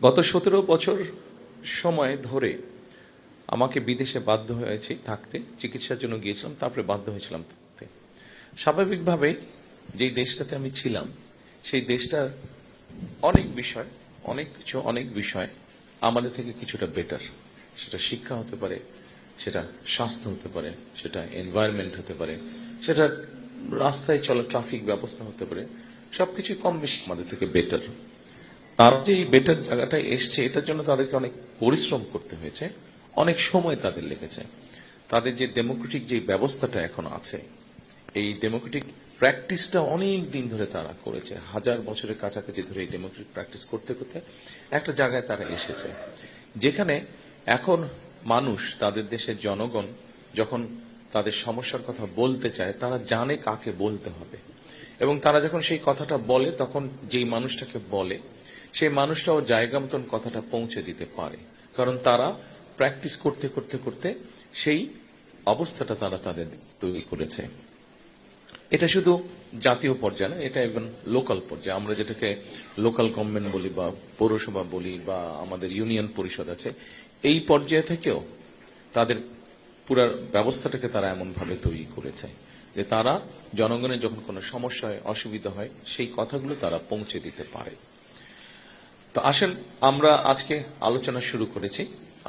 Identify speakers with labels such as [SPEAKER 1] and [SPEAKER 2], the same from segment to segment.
[SPEAKER 1] গত 17 বছর সময় ধরে আমাকে বিদেশে বাধ্য হয়েছি থাকতে, চিকিৎসার জন্য গিয়েছিলাম, তারপরে বাধ্য হয়েছিলাম থাকতে। স্বাভাবিকভাবে যেই দেশটাতে আমি ছিলাম সেই দেশটার অনেক বিষয়, অনেক বিষয় আমাদের থেকে কিছুটা বেটার। সেটা শিক্ষা হতে পারে, সেটা স্বাস্থ্য হতে পারে, সেটা এনভায়রনমেন্ট হতে পারে, সেটা রাস্তায় চলা ট্রাফিক ব্যবস্থা হতে পারে, সবকিছুই কম বেশি আমাদের থেকে বেটার। তারা যে এই বেটার জায়গাটায় এসছে, এটার জন্য তাদেরকে অনেক পরিশ্রম করতে হয়েছে, অনেক সময় তাদের লেগেছে। তাদের যে ডেমোক্রেটিক যে ব্যবস্থাটা এখন আছে, এই ডেমোক্রেটিক প্র্যাকটিসটা অনেক দিন ধরে তারা করেছে, 1000 বছরের কাছাকাছি ধরে এই ডেমোক্রেটিক প্র্যাকটিস করতে করতে একটা জায়গায় তারা এসেছে, যেখানে এখন মানুষ, তাদের দেশের জনগণ যখন তাদের সমস্যার কথা বলতে চায়, তারা জানে কাকে বলতে হবে, এবং তারা যখন সেই কথাটা বলে, তখন যেই মানুষটাকে বলে সেই মানুষটাও জায়গা মতন কথাটা পৌঁছে দিতে পারে, কারণ তারা প্র্যাকটিস করতে করতে করতে সেই অবস্থাটা তারা তাদের তৈরি করেছে। এটা শুধু জাতীয় পর্যায়ে না, এটা ইভেন লোকাল পর্যায়ে, আমরা যেটাকে লোকাল গভর্নমেন্ট বলি বা পৌরসভা বলি বা আমাদের ইউনিয়ন পরিষদ আছে, এই পর্যায়ে থেকেও তাদের পুরো ব্যবস্থাটাকে তারা এমন ভাবে তৈরি করেছে যে তারা জনগণের যখন কোনো সমস্যা হয়, অসুবিধা হয়, সেই কথাগুলো তারা পৌঁছে দিতে পারে। তো আসেন, আমরা আজকে আলোচনা শুরু করেছি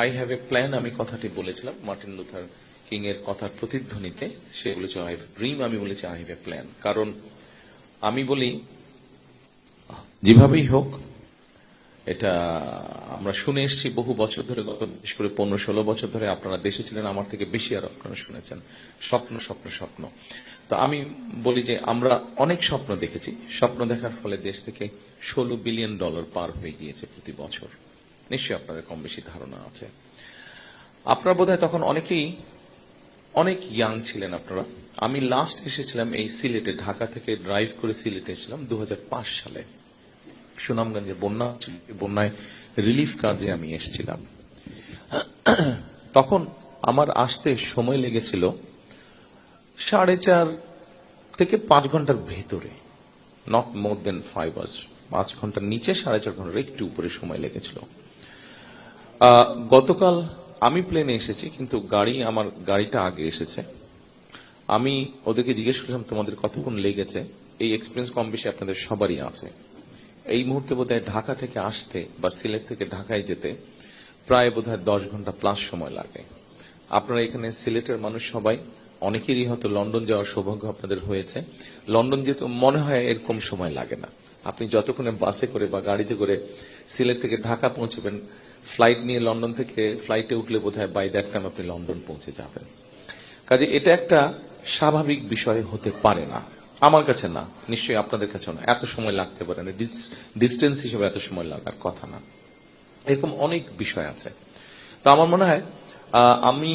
[SPEAKER 1] আই হ্যাভ এ প্ল্যান। আমি কথাটি বলেছিলাম মার্টিন লুথার কিং এর কথার প্রতিধ্বনিতে, সে বলেছে আই হ্যাভ ড্রিম, আমি বলেছি আই হ্যাভ এ প্ল্যান। কারণ আমি বলি যেভাবেই হোক, এটা আমরা শুনে এসেছি বহু বছর ধরে, গত বিশেষ করে 15-16 বছর ধরে আপনারা দেশে ছিলেন, আমার থেকে বেশি আর আপনারা শুনেছেন, স্বপ্ন স্বপ্ন স্বপ্ন। তো আমি বলি যে আমরা অনেক স্বপ্ন দেখেছি, স্বপ্ন দেখার ফলে দেশ থেকে $16 বিলিয়ন পার হয়ে গিয়েছে প্রতি বছর। নিশ্চয়ই আপনাদের কম বেশি ধারণা আছে। আপনারা বোধহয় তখন অনেকেই অনেক ইয়াং ছিলেন আপনারা। আমি লাস্ট এসেছিলাম এই সিলেটে, ঢাকা থেকে ড্রাইভ করে সিলেটে এসেছিলাম 2005 সালে। সুনামগঞ্জে বন্যা, বন্যায় রিলিফ কাজে আমি এসেছিলাম। তখন আমার আসতে সময় লেগেছিল 4.5 থেকে 5 ঘন্টার ভেতরে, নট মোর দেন 5 আওয়ার্স। 5 ঘন্টার নিচে 4.5 ঘন্টার একটু উপরে সময় লেগেছিল। গতকাল আমি প্লেনে এসেছি, কিন্তু আমার গাড়িটা আগে এসেছে। আমি ওদেরকে জিজ্ঞেস করলাম তোমাদের কতক্ষণ লেগেছে। এই এক্সপিরিয়েন্স কম বেশি আপনাদের সবারই আছে। এই মুহূর্তে বোধহয় ঢাকা থেকে আসতে বা সিলেট থেকে ঢাকায় যেতে প্রায় বোধহয় 10 ঘন্টা প্লাস সময় লাগে। আপনারা এখানে সিলেটের মানুষ সবাই, অনেকেরই হয়তো লন্ডন যাওয়ার সৌভাগ্য আপনাদের হয়েছে। লন্ডন যেতে মনে হয় এরকম সময় লাগে না। আপনি যতক্ষণে বাসে করে বা গাড়িতে করে সিলেট থেকে ঢাকা পৌঁছবেন, ফ্লাইট নিয়ে লন্ডন থেকে ফ্লাইটে উঠলে বোধহয় বাই দ্যাট টাইম আপনি লন্ডন পৌঁছে যাবেন। কাজে এটা একটা স্বাভাবিক বিষয় হতে পারে না, আমার কাছে না, নিশ্চয়ই আপনাদের কাছেও না। এত সময় লাগতে পারে না, ডিস্টেন্স হিসেবে এত সময় লাগার কথা না। এরকম অনেক বিষয় আছে। তো আমার মনে হয় আমি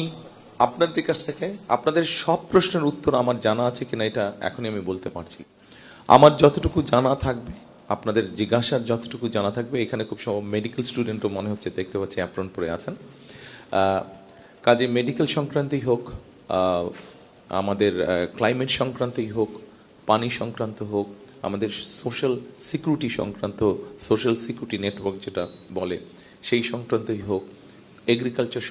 [SPEAKER 1] আপনাদের কাছ থেকে আপনাদের সব প্রশ্নের উত্তর আমার জানা আছে কিনা এটা এখনই আমি বলতে পারছি। আমার যতটুকু জানা থাকবে, আপনাদের জিজ্ঞাসার যতটুকু জানা থাকবে, এখানে খুব সব মেডিকেল স্টুডেন্টও মনে হচ্ছে, দেখতে পাচ্ছি অ্যাপ্রন পরে আছেন। কাজে মেডিকেল সংক্রান্তই হোক, আমাদের ক্লাইমেট সংক্রান্তই হোক, পানি সংক্রান্ত হোক, আমাদের সোশ্যাল সিকিউরিটি সংক্রান্ত, সোশ্যাল সিকিউরিটি নেটওয়ার্ক যেটা বলে সেই সংক্রান্তই হোক, এগ্রিকালচার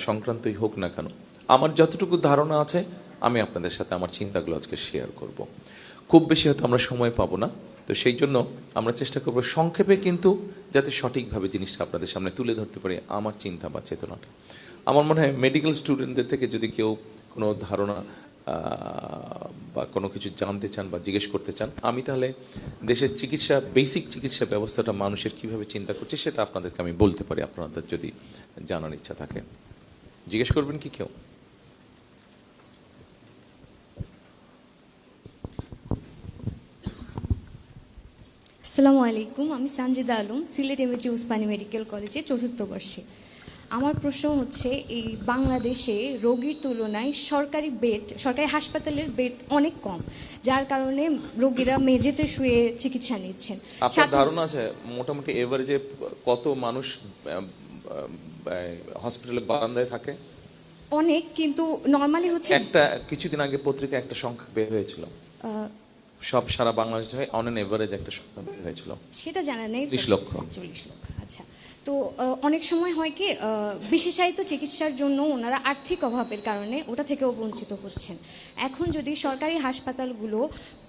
[SPEAKER 1] সংক্রান্তই হোক না কেন, আমার যতটুকু ধারণা আছে আমি আপনাদের সাথে আমার চিন্তাগুলো আজকে শেয়ার করব। খুব বেশি হয়তো আমরা সময় পাবো না, তো সেই জন্য আমরা চেষ্টা করব সংক্ষেপে, কিন্তু যাতে সঠিকভাবে জিনিসটা আপনাদের সামনে তুলে ধরতে পারি আমার চিন্তা বা চেতনাটা। আমার মনে হয় মেডিকেল স্টুডেন্টদের থেকে যদি কেউ কোনো ধারণা বা কোনো কিছু জানতে চান বা জিজ্ঞেস করতে চান, আমি তাহলে দেশের চিকিৎসা, বেসিক চিকিৎসা ব্যবস্থাটা মানুষের কিভাবে চিন্তা করছে সেটা আপনাদেরকে আমি বলতে পারি, আপনাদের যদি জানার ইচ্ছা থাকে। জিজ্ঞেস করবেন কি কেউ?
[SPEAKER 2] আসসালামু আলাইকুম, আমি সানজিদা আলম, সিলেট এমএজি উসমানী মেডিকেল কলেজে 4র্থ বর্ষে। আমার প্রশ্ন হচ্ছে, এই বাংলাদেশে রোগীর তুলনায় সরকারি হাসপাতালের বেড অনেক কম, যার কারণে রোগীরা মেঝেতে শুয়ে চিকিৎসা নিচ্ছেন।
[SPEAKER 1] আপনার ধারণা আছে মোটামুটি এভারেজে কত মানুষ হসপিটালে বারান্দায় থাকে?
[SPEAKER 2] অনেক, কিন্তু নরমালি হচ্ছে
[SPEAKER 1] একটা কিছুদিন আগে পত্রিকায় একটা সংখ্যা বের হয়েছিল, সব সারা বাংলাদেশে অন এন এভারেজ একটা সংখ্যা বের হয়েছিল।
[SPEAKER 2] সেটা জানা নেই।
[SPEAKER 1] 40 লক্ষ।
[SPEAKER 2] 40 লক্ষ, আচ্ছা। তো অনেক সময় হয় কি বিশেষায়িত চিকিৎসার জন্য ওনারা আর্থিক অভাবের কারণে ওটা থেকেও বঞ্চিত হচ্ছেন। এখন যদি সরকারি হাসপাতালগুলো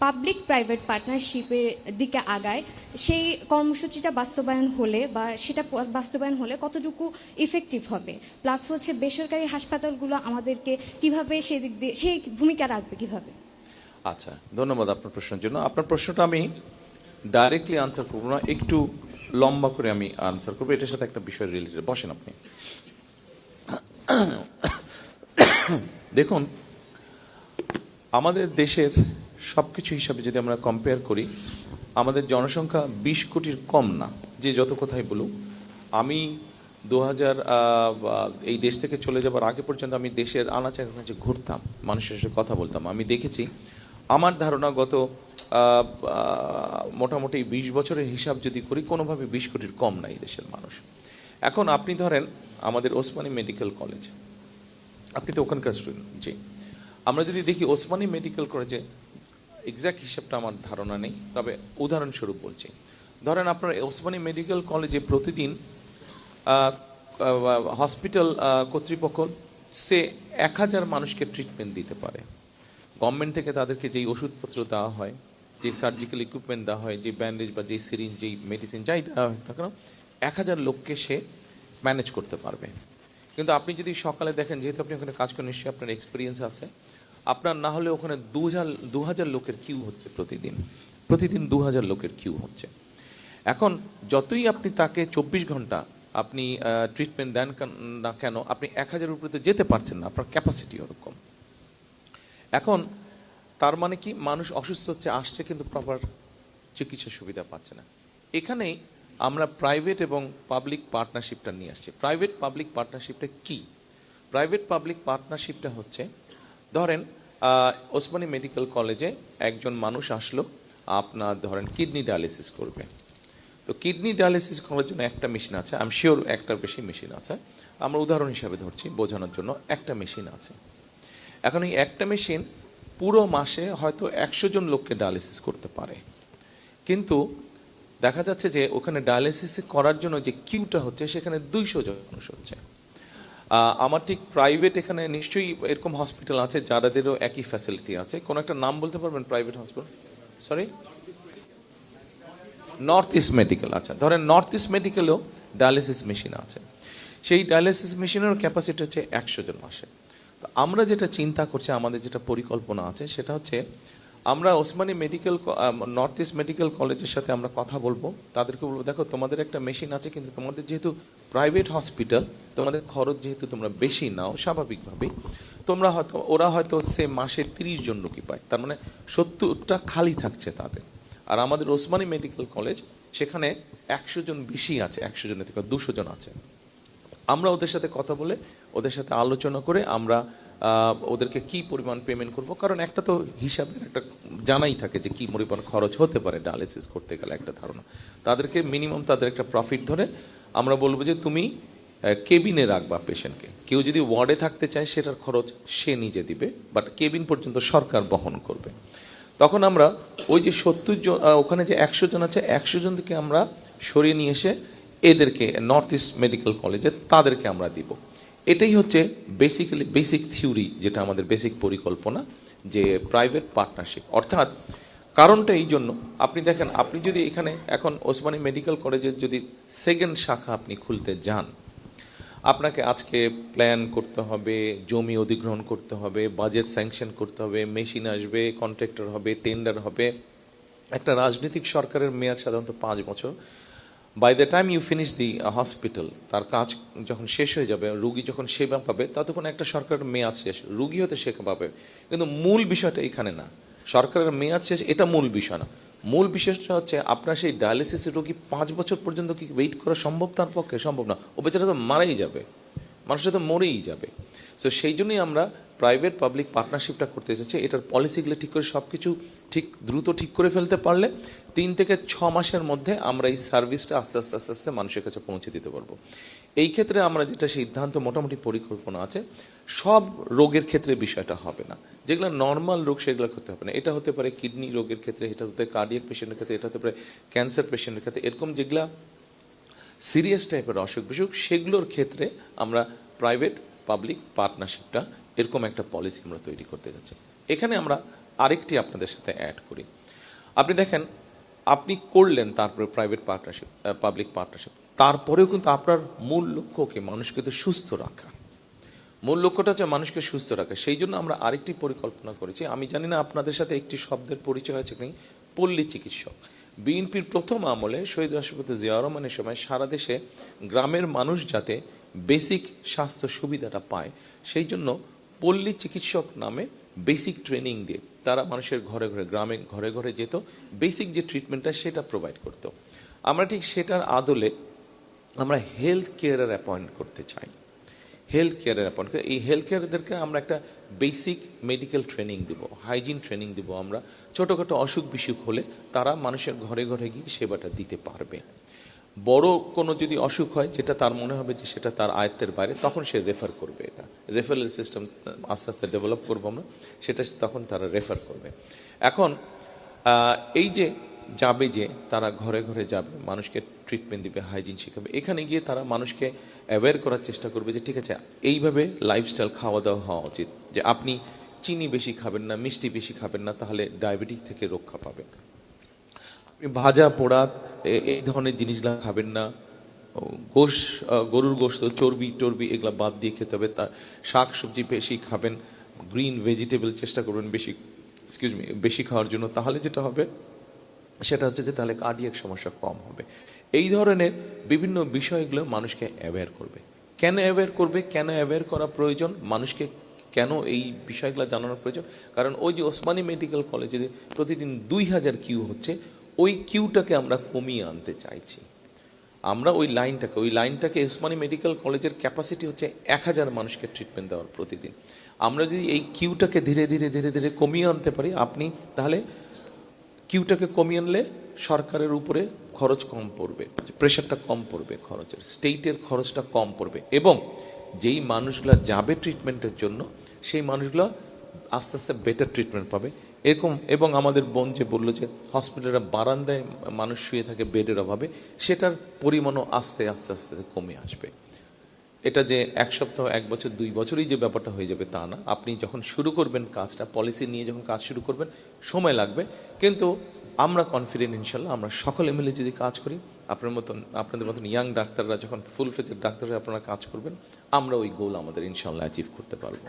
[SPEAKER 2] পাবলিক প্রাইভেট পার্টনারশিপের দিকে আগায়, সেই কর্মসূচিটা বাস্তবায়ন হলে বা সেটা বাস্তবায়ন হলে কতটুকু ইফেক্টিভ হবে, প্লাস হচ্ছে বেসরকারি হাসপাতালগুলো আমাদেরকে কিভাবে সেদিক দিয়ে সেই ভূমিকা রাখবে কিভাবে?
[SPEAKER 1] আচ্ছা, ধন্যবাদ আপনার প্রশ্নের জন্য। আপনার প্রশ্নটা আমি ডাইরেক্টলি আনসার করবো না, একটু লম্বা করে আমি আনসার করবো, এটার সাথে একটা বিষয় রিলেটেড। বসেন আপনি। দেখুন, আমাদের দেশের সবকিছু হিসাবে যদি আমরা কম্পেয়ার করি, আমাদের জনসংখ্যা 20 কোটির কম না, যে যত কথাই বলুক। আমি 2000 এই দেশ থেকে চলে যাবার আগে পর্যন্ত আমি দেশের আনাচে কাছে ঘুরতাম, মানুষের সাথে কথা বলতাম। আমি দেখেছি, আমার ধারণা গত মোটামুটি 20 বছরের হিসাব যদি করি, কোনোভাবে 20 কোটির কম নাই দেশের মানুষ। এখন আপনি ধরেন আমাদের ওসমানী মেডিকেল কলেজ, আপনি তো ওখানকার স্টুডেন্ট। জি, আমরা যদি দেখি ওসমানী মেডিকেল কলেজে এক্সাক্ট হিসাবটা আমার ধারণা নেই, তবে উদাহরণস্বরূপ বলছি। ধরেন আপনার ওসমানী মেডিকেল কলেজে প্রতিদিন হসপিটাল কর্তৃপক্ষ সে 1000 মানুষকে ট্রিটমেন্ট দিতে পারে। গভর্নমেন্ট থেকে তাদেরকে যেই ওষুধপত্র দেওয়া হয়, যে সার্জিক্যাল ইকুইপমেন্ট দেওয়া হয়, যে ব্যান্ডেজ বা যে সিরিঞ্জ, যেই মেডিসিন যাই দেওয়া হয় না কেন, 1000 লোককে সে ম্যানেজ করতে পারবে। কিন্তু আপনি যদি সকালে দেখেন, যেহেতু আপনি ওখানে কাজ করেন, নিশ্চয়ই আপনার এক্সপিরিয়েন্স আছে, আপনার না হলে ওখানে 2000 লোকের কিউ হচ্ছে প্রতিদিন। 2000 লোকের কিউ হচ্ছে। এখন যতই আপনি তাকে 24 ঘন্টা আপনি ট্রিটমেন্ট দেন না কেন, আপনি 1000 উপরে তো যেতে পারছেন না, আপনার ক্যাপাসিটি ওরকম। এখন তার মানে কি, মানুষ অসুস্থ হচ্ছে, আসছে, কিন্তু প্রপার চিকিৎসা সুবিধা পাচ্ছে না। এখানেই আমরা প্রাইভেট এবং পাবলিক পার্টনারশিপটা নিয়ে আসছি। প্রাইভেট পাবলিক পার্টনারশিপটা কি? প্রাইভেট পাবলিক পার্টনারশিপটা হচ্ছে, ধরেন ওসমানী মেডিকেল কলেজে একজন মানুষ আসলো, আপনার ধরেন কিডনি ডায়ালিসিস করবে। তো কিডনি ডায়ালিসিস করার জন্য একটা মেশিন আছে, আমি শিওর একটার বেশি মেশিন আছে, আমরা উদাহরণ হিসাবে ধরছি বোঝানোর জন্য, একটা মেশিন আছে। এখন এই একটা মেশিন পুরো মাসে হয়তো 100 জন লোককে ডায়ালিসিস করতে পারে, কিন্তু দেখা যাচ্ছে যে ওখানে ডায়ালিসিস করার জন্য যে কিউটা হচ্ছে, সেখানে 200 জন মানুষ হচ্ছে। আমার ঠিক প্রাইভেট এখানে নিশ্চয়ই এরকম হসপিটাল আছে যাদেরও একই ফ্যাসিলিটি আছে। কোন একটা নাম বলতে পারবেন private hospital? Sorry, north east medical. আচ্ছা, ধরেন নর্থ ইস্ট মেডিকেলেও ডায়ালিসিস মেশিন আছে। সেই ডায়ালিসিস মেশিনের ক্যাপাসিটি হচ্ছে 100 জন মাসে। তো আমরা যেটা চিন্তা করছি, আমাদের যেটা পরিকল্পনা আছে, সেটা হচ্ছে আমরা Osmani medical north east medical কলেজের সাথে আমরা কথা বলবো, তাদেরকে বলবো, দেখো তোমাদের একটা মেশিন আছে, কিন্তু তোমাদের যেহেতু প্রাইভেট হসপিটাল, তোমাদের খরচ যেহেতু তোমরা বেশি নাও, স্বাভাবিকভাবেই তোমরা হয়তো, ওরা হয়তো সে মাসে 30 জন রোগী পায়, তার মানে 70টা খালি থাকছে তাদের। আর আমাদের ওসমানী মেডিকেল কলেজ, সেখানে 100 জন বেশি আছে, 100 জনের থেকে 200 জন আছে। আমরা ওদের সাথে কথা বলে, ওদের সাথে আলোচনা করে আমরা ওদেরকে কি পরিমাণ পেমেন্ট করব, কারণ একটা তো হিসাবের একটা জানাই থাকে যে কি পরিমাণ খরচ হতে পারে ডায়ালিসিস করতে গেলে, একটা ধারণা। তাদেরকে মিনিমাম তাদের একটা প্রফিট ধরে আমরা বলবো যে তুমি কেবিনে রাখবা পেশেন্টকে। কেউ যদি ওয়ার্ডে থাকতে চায়, সেটার খরচ সে নিজে দিবে, বাট কেবিন পর্যন্ত সরকার বহন করবে। তখন আমরা ওই যে 70 জন, ওখানে যে 100 জন আছে, 100 জন থেকে আমরা সরিয়ে নিয়ে এসে এদেরকে নর্থ ইস্ট মেডিকেল কলেজে তাদেরকে আমরা দিব। এটাই হচ্ছে বেসিক্যালি বেসিক থিওরি, যেটা আমাদের বেসিক পরিকল্পনা, যে প্রাইভেট পার্টনারশিপ। অর্থাৎ কারণটা এই জন্য, আপনি দেখেন, আপনি যদি এখানে এখন ওসমানী মেডিকেল কলেজের যদি সেকেন্ড শাখা আপনি খুলতে যান, আপনাকে আজকে প্ল্যান করতে হবে, জমি অধিগ্রহণ করতে হবে, বাজেট স্যাংশন করতে হবে, মেশিন আসবে, কন্ট্রাক্টর হবে, টেন্ডার হবে। একটা রাজনৈতিক সরকারের মেয়াদ সাধারণত 5 বছর। By the time you finish the hospital, তার কাজ যখন শেষ হয়ে যাবে, রুগী যখন সেবা পাবে, ততক্ষণ একটা সরকারের মেয়াদ শেষ, রুগী হতে সেবা পাবে। কিন্তু মূল বিষয়টা এখানে না, সরকারের মেয়াদ শেষ এটা মূল বিষয় না। মূল বিষয়টা হচ্ছে আপনার সেই ডায়ালিসিসের রোগী 5 বছর পর্যন্ত কি ওয়েট করা সম্ভব? তার পক্ষে সম্ভব না, ও বেচারা তো মারাই যাবে, মানুষটা তো মরেই যাবে। সো সেই জন্যই আমরা প্রাইভেট পাবলিক পার্টনারশিপটা করতে এসেছি। এটার পলিসিগুলো ঠিক করে সবকিছু ঠিক দ্রুত ঠিক করে ফেলতে পারলে 3 থেকে 6 মাসের মধ্যে আমরা এই সার্ভিসটা আস্তে আস্তে আস্তে আস্তে মানুষের কাছে পৌঁছে দিতে পারবো। এই ক্ষেত্রে আমরা যেটা সিদ্ধান্ত, মোটামুটি পরিকল্পনা আছে, সব রোগের ক্ষেত্রে বিষয়টা হবে না। যেগুলো নর্মাল রোগ সেগুলো করতে হবে না। এটা হতে পারে কিডনি রোগের ক্ষেত্রে, এটা হতে পারে কার্ডিয়াক পেশেন্টের ক্ষেত্রে, এটা হতে পারে ক্যান্সার পেশেন্টের ক্ষেত্রে। এরকম যেগুলা সিরিয়াস টাইপের অসুখ বিসুখ, সেগুলোর ক্ষেত্রে আমরা প্রাইভেট পাবলিক পার্টনারশিপটা এরকম একটা পলিসি আমরা তৈরি করতে যাচ্ছি। এখানে আমরা আরেকটি আপনাদের সাথে অ্যাড করি। আপনি দেখেন, আপনি করলেন তারপরে প্রাইভেট পার্টনারশিপ, পাবলিক পার্টনারশিপ, তারপরেও কিন্তু আপনার মূল লক্ষ্যকে মানুষকে তো সুস্থ রাখা। মূল লক্ষ্যটা হচ্ছে মানুষকে সুস্থ রাখা। সেই জন্য আমরা আরেকটি পরিকল্পনা করেছি। আমি জানি না আপনাদের সাথে একটি শব্দের পরিচয় আছে কি, পল্লী চিকিৎসক। বিএনপির প্রথম আমলে শহীদ রাষ্ট্রপতি জিয়াউর রহমানের সময় সারা দেশে গ্রামের মানুষ যাতে বেসিক স্বাস্থ্য সুবিধাটা পায়, সেই জন্য পল্লী চিকিৎসক নামে বেসিক ট্রেনিং দিয়ে তারা মানুষের ঘরে ঘরে, গ্রামে ঘরে ঘরে যেত, বেসিক যে ট্রিটমেন্টটা সেটা প্রোভাইড করতো। আমরা ঠিক সেটার আদলে আমরা হেলথ কেয়ারের অ্যাপয়েন্ট করতে চাই। হেলথ কেয়ারের অ্যাপয়েন্ট করে এই হেলথ কেয়ারদেরকে আমরা একটা বেসিক মেডিকেল ট্রেনিং দিব, হাইজিন ট্রেনিং দিব। আমরা ছোটোখাটো অসুখ বিসুখ হলে তারা মানুষের ঘরে ঘরে গিয়ে সেবাটা দিতে পারবে। বড় কোনো যদি অসুখ হয় যেটা তার মনে হবে যে সেটা তার আয়ত্তের বাইরে, তখন সে রেফার করবে। এটা রেফারেল সিস্টেম আস্তে আস্তে ডেভেলপ করবো আমরা, সেটা তখন তারা রেফার করবে। এখন এই যে যাবে, যে তারা ঘরে ঘরে যাবে, মানুষকে ট্রিটমেন্ট দিবে, হাইজিন শেখাবে, এখানে গিয়ে তারা মানুষকে অ্যাওয়্যার করার চেষ্টা করবে যে ঠিক আছে, এইভাবে লাইফস্টাইল খাওয়া দাওয়া হওয়া উচিত, যে আপনি চিনি বেশি খাবেন না, মিষ্টি বেশি খাবেন না, তাহলে ডায়াবেটিস থেকে রক্ষা পাবেন। আপনি ভাজা পোড়া এই ধরনের জিনিসগুলো খাবেন না, গরুর গোশত, চর্বি টর্বি এগুলা বাদ দিয়ে খেতে হবে। তার শাক সবজি বেশি খাবেন, গ্রিন ভেজিটেবল চেষ্টা করবেন বেশি খাওয়ার জন্য। তাহলে যেটা হবে সেটা হচ্ছে যে তাহলে কার্ডিয়াক সমস্যা কম হবে। এই ধরনের বিভিন্ন বিষয়গুলো মানুষকে অ্যাওয়্যার করবে। কেন অ্যাওয়্যার করবে, কেন অ্যাওয়্যার করা প্রয়োজন, মানুষকে কেন এই বিষয়গুলো জানানোর প্রয়োজন? কারণ ওই যে ওসমানী মেডিকেল কলেজে প্রতিদিন 2000 কিউ হচ্ছে, ওই কিউটাকে আমরা কমিয়ে আনতে চাইছি। আমরা ওই লাইনটাকে ওসমানী মেডিকেল কলেজের ক্যাপাসিটি হচ্ছে 1000 মানুষকে ট্রিটমেন্ট দেওয়ার প্রতিদিন। আমরা যদি এই কিউটাকে ধীরে ধীরে ধীরে ধীরে কমিয়ে আনতে পারি, আপনি তাহলে কিউটাকে কমিয়ে আনলে সরকারের উপরে খরচ কম পড়বে, প্রেশারটা কম পড়বে, খরচের স্টেটের খরচটা কম পড়বে, এবং যেই মানুষগুলো যাবে ট্রিটমেন্টের জন্য সেই মানুষগুলো আস্তে আস্তে বেটার ট্রিটমেন্ট পাবে। এরকম, এবং আমাদের বোন যে বললো যে হসপিটালের বারান্দায় মানুষ শুয়ে থাকে বেডের অভাবে, সেটার পরিমাণও আস্তে আস্তে আস্তে কমে আসবে। এটা যে 1 সপ্তাহ, 1 বছর, 2 বছরই যে ব্যাপারটা হয়ে যাবে তা না। আপনি যখন শুরু করবেন কাজটা, পলিসি নিয়ে যখন কাজ শুরু করবেন, সময় লাগবে, কিন্তু আমরা কনফিডেন্ট ইনশাল্লাহ। আমরা সকলে মিলে যদি কাজ করি, আপনাদের মতন ইয়াং ডাক্তাররা যখন ফুল ফ্লেজেড ডাক্তার হয়ে আপনারা কাজ করবেন, আমরা ওই গোল আমাদের ইনশাল্লাহ অ্যাচিভ করতে পারবো।